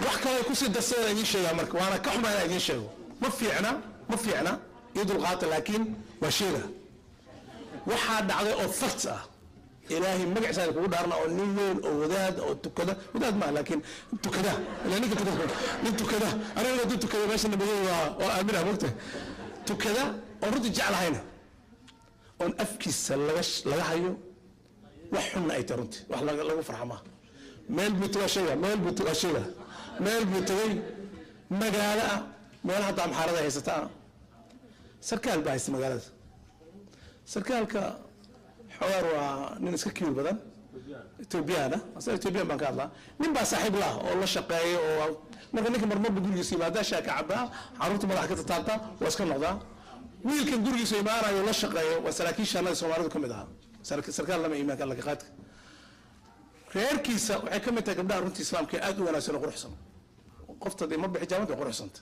wax kale ku sii darsadeen idin sheegaa marka waana ka xumaana idin sheego ma fiicna iyo dulqaata laakiin waa sheega waxaa dhacday oo facts ah ilaahay magaciisa kugu dhaarna oo nin weyn oo wadaad oo tukada wadaad ma laakiin tukada ilaa ninka tukada aniga dad tukada meesha nabadii waa aamin ah waqti tukada oo runtii jeclahayna on afkiisa laga hayo wax xun ay tarunti wax lagu farxama meel buu tagay magaalo meel hadda amxaarada haysata sarkaal baa haysta magaalada sarkaalka xogaar waa nin iska kiil badan Ethiopiana asal Ethiopian baan ka hadlaa nin baa saaxiib la oo la shaqeeyo oo marka ninka marmarba gurigiisa yimaada shaaka cabaa caruurta madax ka taabta waa iska noqdaa wiilkan gurigiisa imaanayo la shaqeeyo waa saraakiisha Soomaalidu kamid ah sarkaal lama iimaanka laga qaad reerkiisa waxay kamid tahay gabdhaha runtii islaamka aad u wanaagsan oo quruxsan qofta ma bixi jaamada quruxsanta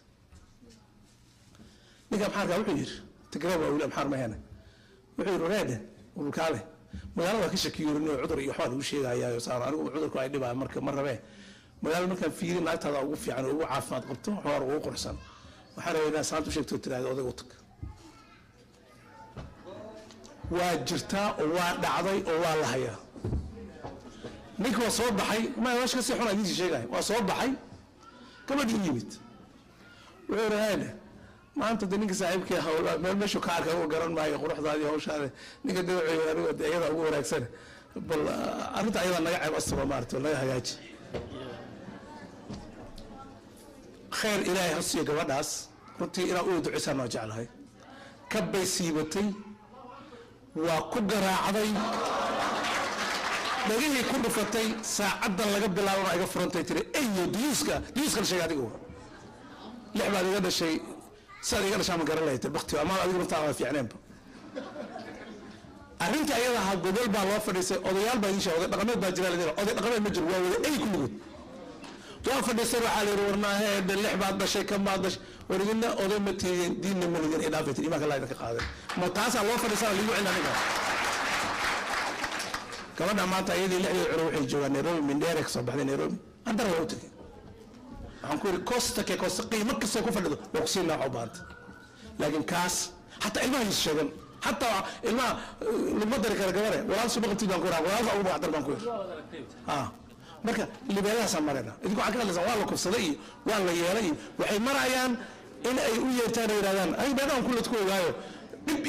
ninka maxarka wuxuu yiri tigraba wala maxar ma hena wuxuu yiri reede ulkaale magaalada ka shakiyoon inuu cudur iyo xaal uu sheegayaa saar anigu cudurku ay dhibaa marka mar rabe magaalada marka fiirin naagtada ugu fiican oo ugu caafimaad qabto xoor ugu quruxsan waxa reeyna saantu sheegto tiraado oday u tag waa jirtaa oo waa dhacday oo waa la hayaa ninka soo baxay ma wax ka si xun idin sheegay waa soo baxay gabadhii yimid wuxuu raayna maanta ninka saaxiibkii hawla meel meeshu ka arkaa oo garan maayo quruxdaadii hawshaada ninka dawciyo aniga ayada ugu wanaagsan bal arinta ayada naga ceeb asaba maarto laga hagaaji khayr ilaahay hasiyo gabadhaas runtii ina uu ducisan oo jeclahay ka baysiibatay waa ku garaacday dhagihii ku dhufatay saacadan laga bilaabo ay ga furantay tiri ayo diiska sheegay adigu lix baad iga dhashay سأل يقول شام قرر ليه بختي وما أدري متى في عنب أرنت أيضا هقبل بالوفر يصير أضيال بديشة أضيال رقمات بجرال ذي أضيال رقمات مجر أي كل جود توفر يصير على رورنا هذا اللعبة هذا شيء كم هذا ورجلنا أضيال متي دين من الدين إضافة إما كلا يدك قادر متعس الوفر يصير اللي يعلن نجار كمان ما تعيد اللي يروح الجوان نيروبي من ديرك صباح نيروبي أنت روحتك عنكور كوستا كوستا قيمة كسر كفر بقصينا عباد لكن كاس حتى الماء يشغل حتى الماء لما درك الجوارة ولا سبق تيجي عنكور ولا أبو بعد العنكور مركا اللي بيلاها سمرنا إذا عكنا لزوال كوستا ولا يلاقي وحي مرعيان إن أي ويا تاني يرادان أي بينهم كل تكون جايو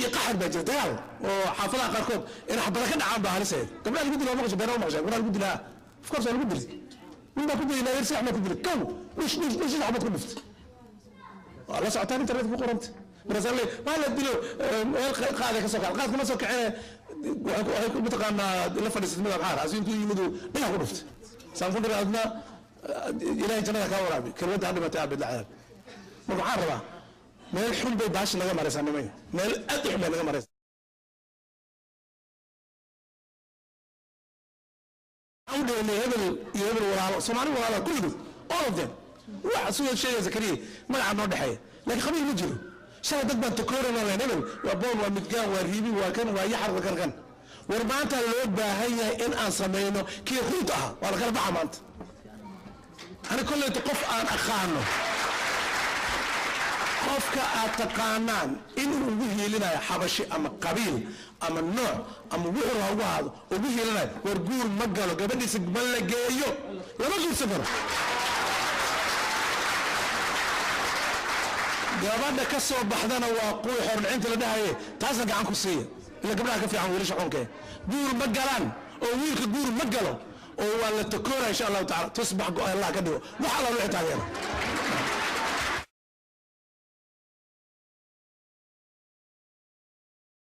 يقحر بجدال وحافظها قاركوب إن حضرك كده عام بهالسيد قبل أن يقول له ما قص بينهم ما قص قبل أن يقول له فكرت أنا قدرت من ما كنت لا يرسح ما كنت كم ليش العبط كنفت الله ساعتين انت ريت بقرنت برسل لي ما لا ادلو قاعده كسوق قاعده ما سوق متقنا لفرس من البحر عايزين يمدوا بلا كنفت سانكون ادنا الى جنة كورابي كلمه هذا ما تعب العاب مبحربه ما الحب باش لغا مرسان ما الادح ما لغا مرسان أولي اللي يهبل ولا صومالي ولا كله all of them واحد سوى شيء زكريا ما عنده ضحية لكن خبير مجرو شاهد دقبة تكورن ولا نبل وبون ومتجان وريبي وكان ويحر وكان وربعتها الوجبة هي إن أنصمينه كي خطها ولا كان بعمانت أنا كل تقف أن أخانه قفك أتقانان إنه وجه لنا حبشي أما قبيل أما النوع أما وحر هو هذا وجه لنا ورجول مجلو قبل يسقبل جايو لما جل سفر قبل كسر بحدنا وقوي حر عند لدها إيه تاسق عن كسية اللي قبلها كفي عن وليش حونك جول مجلان أو ويلك جول مجلو ولا تكورة إن شاء الله تعالى تصبح الله كده وحلا ولا تعالى